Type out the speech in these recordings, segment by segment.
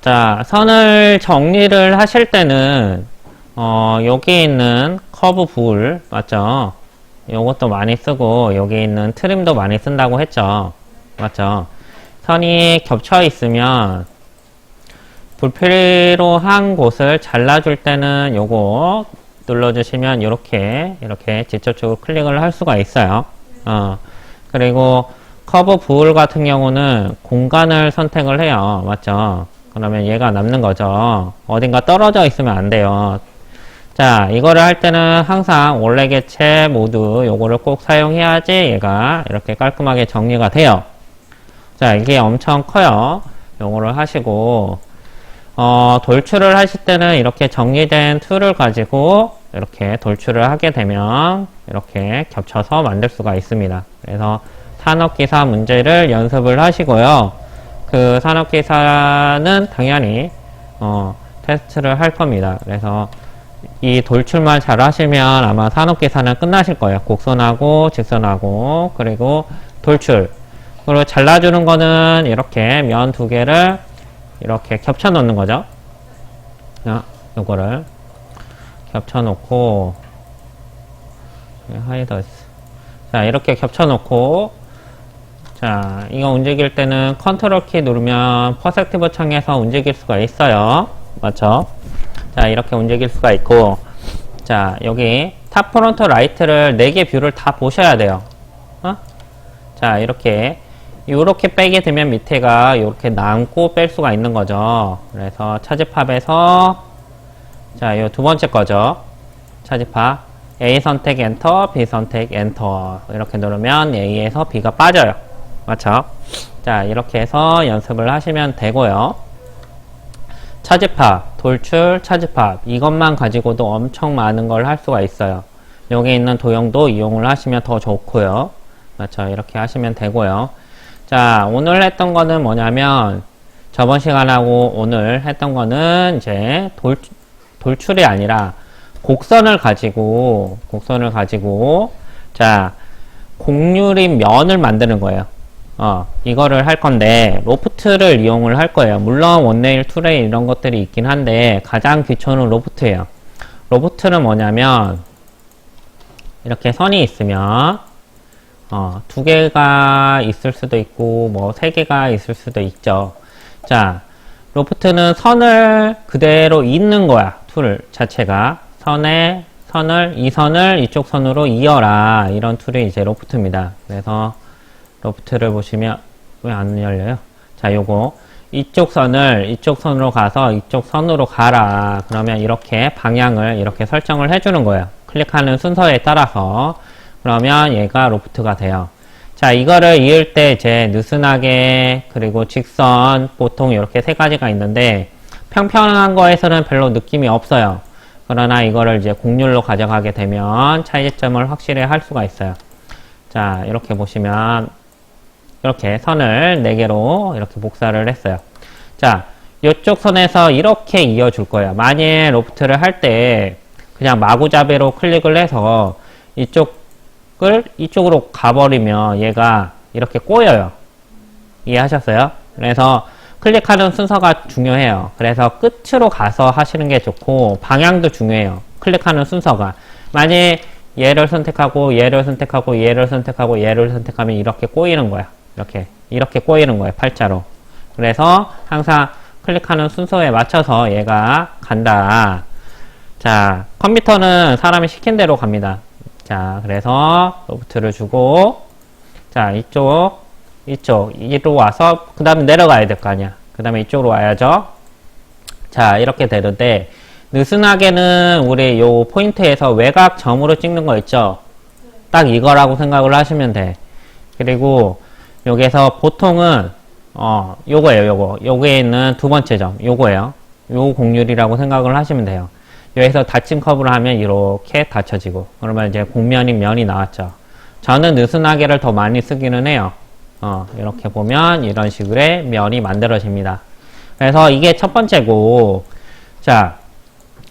자, 선을 정리를 하실 때는 여기 있는 커브 불 맞죠? 요것도 많이 쓰고 여기 있는 트림도 많이 쓴다고 했죠. 맞죠? 선이 겹쳐 있으면 불필요한 곳을 잘라줄 때는 요거 눌러주시면 이렇게 직접적으로 클릭을 할 수가 있어요. 그리고 커브 불 같은 경우는 공간을 선택을 해요. 맞죠? 그러면 얘가 남는 거죠. 어딘가 떨어져 있으면 안 돼요. 자, 이거를 할 때는 항상 원래 개체 모드 요거를 꼭 사용해야지 얘가 이렇게 깔끔하게 정리가 돼요. 자, 이게 엄청 커요. 요거를 하시고 돌출을 하실 때는 이렇게 정리된 툴을 가지고 이렇게 돌출을 하게 되면 이렇게 겹쳐서 만들 수가 있습니다. 그래서 산업기사 문제를 연습을 하시고요. 그 산업기사는 당연히 테스트를 할 겁니다. 그래서 이 돌출만 잘 하시면 아마 산업기사는 끝나실 거예요. 곡선하고 직선하고 그리고 돌출. 그리고 잘라주는 거는 이렇게 면 두 개를 이렇게 겹쳐 놓는 거죠. 요거를 겹쳐 놓고 하이더스. 자, 이렇게 겹쳐 놓고 자, 이거 움직일 때는 컨트롤 키 누르면 퍼스펙티브 창에서 움직일 수가 있어요. 맞죠? 자, 이렇게 움직일 수가 있고, 자, 여기 탑 프론트 라이트를 4개 뷰를 다 보셔야 돼요. 자, 이렇게 빼게 되면 밑에가 이렇게 남고 뺄 수가 있는 거죠. 그래서 차지팝에서 자, 요 두 번째 거죠. 차지팝 A 선택 엔터, B 선택 엔터 이렇게 누르면 A에서 B가 빠져요. 맞죠? 자, 이렇게 해서 연습을 하시면 되고요. 차지팝, 돌출, 차지팝 이것만 가지고도 엄청 많은 걸 할 수가 있어요. 여기 있는 도형도 이용을 하시면 더 좋고요. 맞죠? 이렇게 하시면 되고요. 자, 오늘 했던 거는 뭐냐면 저번 시간하고 오늘 했던 거는 이제 돌출이 아니라 곡선을 가지고 자, 곡률인 면을 만드는 거예요. 이거를 할 건데 로프트를 이용을 할 거예요. 물론 원네일 툴에 이런 것들이 있긴 한데 가장 기초는 로프트예요. 로프트는 뭐냐면 이렇게 선이 있으면 두 개가 있을 수도 있고 뭐 세 개가 있을 수도 있죠. 자, 로프트는 선을 그대로 잇는 거야. 툴 자체가 이 선을 이쪽 선으로 이어라. 이런 툴이 이제 로프트입니다. 그래서 로프트를 보시면 왜 안 열려요? 자, 요거 이쪽 선으로 가서 이쪽 선으로 가라. 그러면 이렇게 방향을 이렇게 설정을 해주는 거예요. 클릭하는 순서에 따라서. 그러면 얘가 로프트가 돼요. 자, 이거를 이을 때 이제 느슨하게 그리고 직선 보통 이렇게 세 가지가 있는데 평평한 거에서는 별로 느낌이 없어요. 그러나 이거를 이제 곡률로 가져가게 되면 차이점을 확실히 할 수가 있어요. 자, 이렇게 보시면 이렇게 선을 4개로 이렇게 복사를 했어요. 자, 이쪽 선에서 이렇게 이어줄 거예요. 만약에 로프트를 할 때 그냥 마구잡이로 클릭을 해서 이쪽으로 가버리면 얘가 이렇게 꼬여요. 이해하셨어요? 그래서 클릭하는 순서가 중요해요. 그래서 끝으로 가서 하시는 게 좋고 방향도 중요해요. 클릭하는 순서가. 만약에 얘를 선택하고 얘를 선택하고 얘를 선택하고 얘를 선택하면 이렇게 꼬이는 거야. 이렇게 꼬이는 거예요. 팔자로. 그래서 항상 클릭하는 순서에 맞춰서 얘가 간다. 자, 컴퓨터는 사람이 시킨 대로 갑니다. 자, 그래서 로프트를 주고 자, 이쪽으로 와서 그 다음에 내려가야 될 거 아니야. 그 다음에 이쪽으로 와야죠. 자, 이렇게 되는데 느슨하게는 우리 요 포인트에서 외곽 점으로 찍는 거 있죠. 딱 이거라고 생각을 하시면 돼. 그리고 여기서 보통은 요거예요. 요거에 있는 두 번째 점 요거예요. 요 곡률이라고 생각을 하시면 돼요. 여기서 닫힌 커브를 하면 이렇게 닫혀지고 그러면 이제 곡면이 면이 나왔죠. 저는 느슨하게를 더 많이 쓰기는 해요. 이렇게 보면 이런 식으로의 면이 만들어집니다. 그래서 이게 첫 번째고, 자,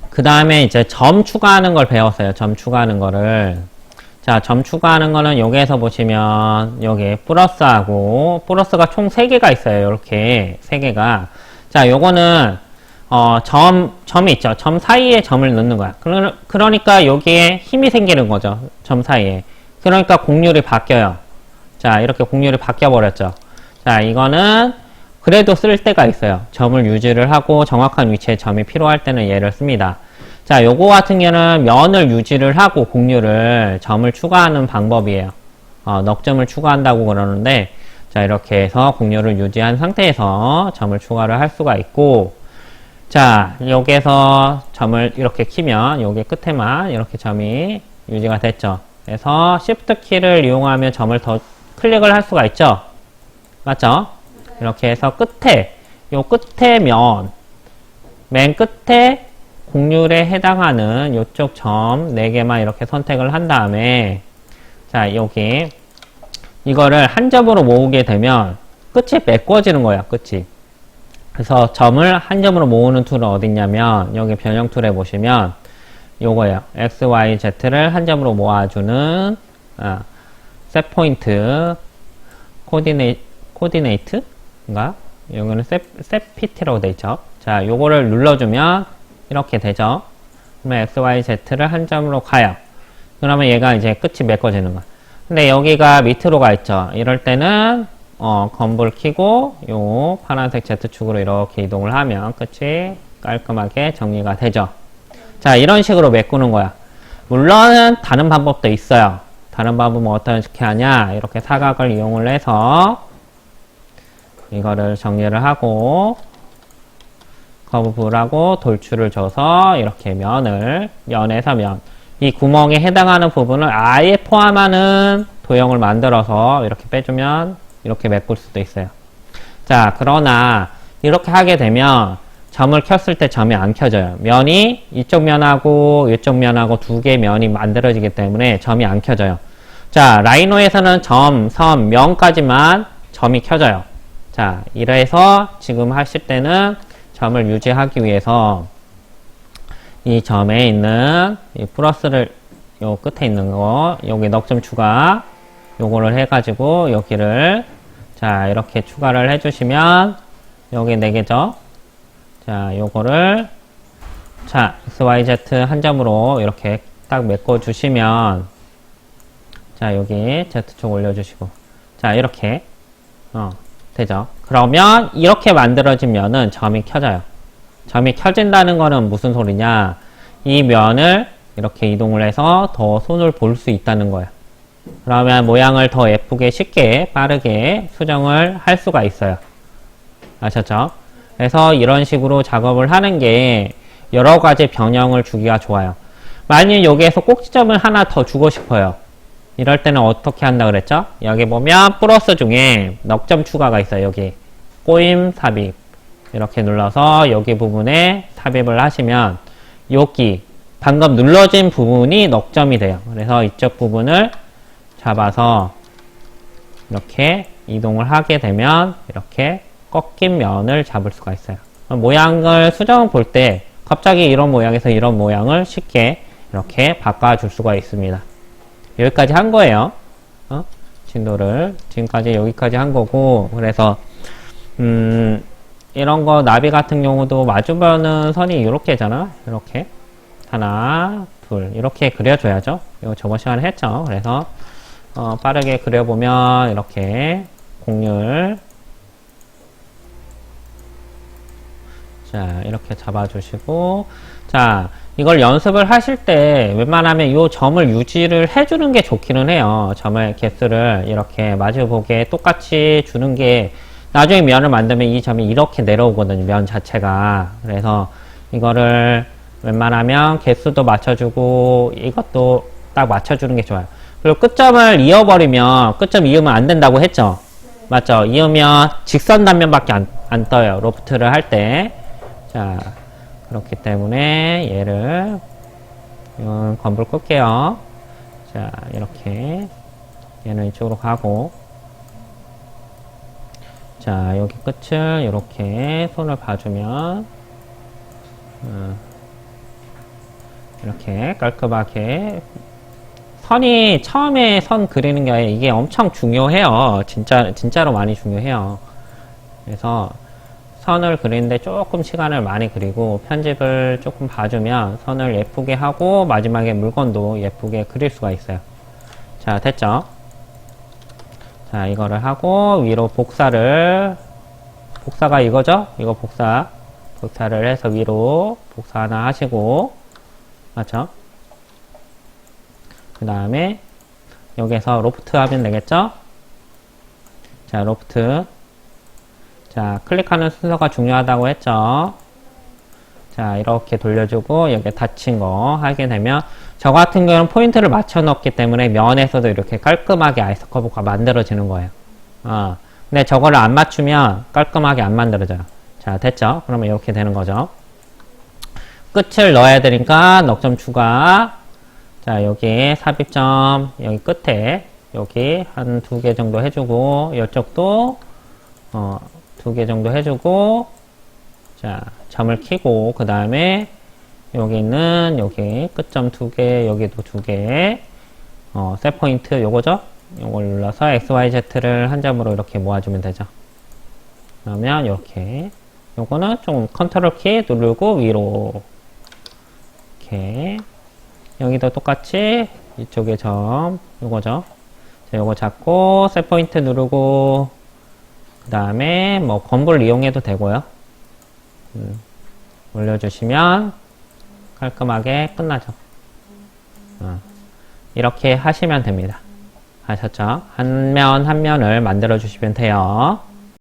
그 다음에 이제 점 추가하는 걸 배웠어요. 점 추가하는 거를. 자, 점 추가하는 거는 여기에서 보시면 여기 플러스하고 플러스가 총 3개가 있어요. 이렇게 3개가. 자, 요거는 점이 있죠. 점 사이에 점을 넣는 거야. 그러니까 여기에 힘이 생기는 거죠. 점 사이에. 그러니까 곡률이 바뀌어요. 자, 이렇게 곡률이 바뀌어 버렸죠. 자, 이거는 그래도 쓸 때가 있어요. 점을 유지를 하고 정확한 위치에 점이 필요할 때는 얘를 씁니다. 자, 요거 같은 경우는 면을 유지를 하고 곡률을 점을 추가하는 방법이에요. 넉점을 추가한다고 그러는데, 자, 이렇게 해서 곡률을 유지한 상태에서 점을 추가를 할 수가 있고, 자, 여기에서 점을 이렇게 키면 여기 끝에만 이렇게 점이 유지가 됐죠. 그래서 Shift 키를 이용하면 점을 더 클릭을 할 수가 있죠. 맞죠? 이렇게 해서 끝에, 요 끝에 면, 맨 끝에 곡률에 해당하는 요쪽 점 4개만 이렇게 선택을 한 다음에, 자, 여기 이거를 한 점으로 모으게 되면 끝이 메꿔지는 거야, 끝이. 그래서 점을 한 점으로 모으는 툴은 어딨냐면 여기 변형 툴에 보시면 요거예요. X, Y, Z를 한 점으로 모아주는 셋 포인트 코디네이트인가? 여기는 셋 PT라고 돼 있죠. 자, 요거를 눌러주면 이렇게 되죠. 그러면 X, Y, Z를 한 점으로 가요. 그러면 얘가 이제 끝이 메꿔지는 거야. 근데 여기가 밑으로 가 있죠. 이럴 때는 검을 켜고 요 파란색 Z축으로 이렇게 이동을 하면 끝이 깔끔하게 정리가 되죠. 자, 이런 식으로 메꾸는 거야. 물론 다른 방법도 있어요. 다른 방법은 어떻게 하냐, 이렇게 사각을 이용을 해서 이거를 정리를 하고 커브라고 돌출을 줘서 이렇게 면에서 면, 이 구멍에 해당하는 부분을 아예 포함하는 도형을 만들어서 이렇게 빼주면 이렇게 메꿀 수도 있어요. 자, 그러나 이렇게 하게 되면 점을 켰을 때 점이 안 켜져요. 면이 이쪽 면하고 이쪽 면하고 두 개의 면이 만들어지기 때문에 점이 안 켜져요. 자, 라이노에서는 점, 선, 면까지만 점이 켜져요. 자, 이래서 지금 하실 때는 점을 유지하기 위해서 이 점에 있는 이 플러스를 요 끝에 있는 거, 여기 넉점 추가, 요거를 해가지고 여기를 자, 이렇게 추가를 해주시면 여기 4개죠. 자, 요거를 자, X, Y, Z 한 점으로 이렇게 딱 메꿔주시면 자, 여기 Z축 올려주시고 자, 이렇게 되죠. 그러면 이렇게 만들어진 면은 점이 켜져요. 점이 켜진다는 거는 무슨 소리냐, 이 면을 이렇게 이동을 해서 더 손을 볼 수 있다는 거예요. 그러면 모양을 더 예쁘게 쉽게 빠르게 수정을 할 수가 있어요. 아셨죠? 그래서 이런 식으로 작업을 하는 게 여러 가지 변형을 주기가 좋아요. 만약 여기에서 꼭지점을 하나 더 주고 싶어요. 이럴 때는 어떻게 한다 그랬죠? 여기 보면 플러스 중에 넉점 추가가 있어요. 여기 꼬임 삽입 이렇게 눌러서 여기 부분에 삽입을 하시면 여기 방금 눌러진 부분이 넉점이 돼요. 그래서 이쪽 부분을 잡아서 이렇게 이동을 하게 되면 이렇게 꺾인 면을 잡을 수가 있어요. 모양을 수정 볼 때 갑자기 이런 모양에서 이런 모양을 쉽게 이렇게 바꿔줄 수가 있습니다. 여기까지 한 거예요. 진도를 지금까지 여기까지 한 거고, 그래서 이런 거 나비 같은 경우도 마주보는 선이 이렇게잖아. 이렇게 하나 둘 이렇게 그려줘야죠. 이거 저번 시간에 했죠. 그래서 빠르게 그려보면 이렇게 곡률 자, 이렇게 잡아주시고, 자, 이걸 연습을 하실 때 웬만하면 이 점을 유지를 해주는 게 좋기는 해요. 점의 개수를 이렇게 마주보게 똑같이 주는 게 나중에 면을 만들면 이 점이 이렇게 내려오거든요. 면 자체가. 그래서 이거를 웬만하면 개수도 맞춰주고 이것도 딱 맞춰주는 게 좋아요. 그리고 끝점을 이어버리면, 끝점 이으면 안 된다고 했죠? 맞죠? 이으면 직선 단면밖에 안 떠요. 로프트를 할 때. 자, 그렇기 때문에 얘를 이건 건불 끌게요. 자, 이렇게 얘는 이쪽으로 가고, 자, 여기 끝을 이렇게 손을 봐주면 이렇게 깔끔하게 선이 처음에 선 그리는 게 이게 엄청 중요해요. 진짜로 많이 중요해요. 그래서 선을 그리는데 조금 시간을 많이 그리고 편집을 조금 봐주면 선을 예쁘게 하고 마지막에 물건도 예쁘게 그릴 수가 있어요. 자, 됐죠? 자, 이거를 하고 위로 복사가 이거죠? 이거 복사를 해서 위로 복사 하나 하시고, 맞죠? 그 다음에 여기서 로프트 하면 되겠죠? 자, 로프트. 자, 클릭하는 순서가 중요하다고 했죠? 자, 이렇게 돌려주고 여기 닫힌 거 하게 되면 저 같은 경우는 포인트를 맞춰 넣기 때문에 면에서도 이렇게 깔끔하게 아이스 커브가 만들어지는 거예요. 근데 저거를 안 맞추면 깔끔하게 안 만들어져요. 자, 됐죠? 그러면 이렇게 되는 거죠. 끝을 넣어야 되니까 넉점 추가. 자, 여기 삽입점 여기 끝에 여기 한 2개 정도 해주고 이쪽도 2개 정도 해주고, 자, 점을 키고, 그 다음에, 여기 있는, 여기, 끝점 2개, 여기도 2개, 셋 포인트, 요거죠? 요걸 눌러서 XYZ를 한 점으로 이렇게 모아주면 되죠. 그러면, 이렇게. 요거는 좀 컨트롤 키 누르고, 위로. 이렇게. 여기도 똑같이, 이쪽에 점, 요거죠? 자, 요거 잡고, 셋 포인트 누르고, 그 다음에 뭐 검을 이용해도 되고요. 올려주시면 깔끔하게 끝나죠. 이렇게 하시면 됩니다. 아셨죠? 한 면 한 면을 만들어 주시면 돼요.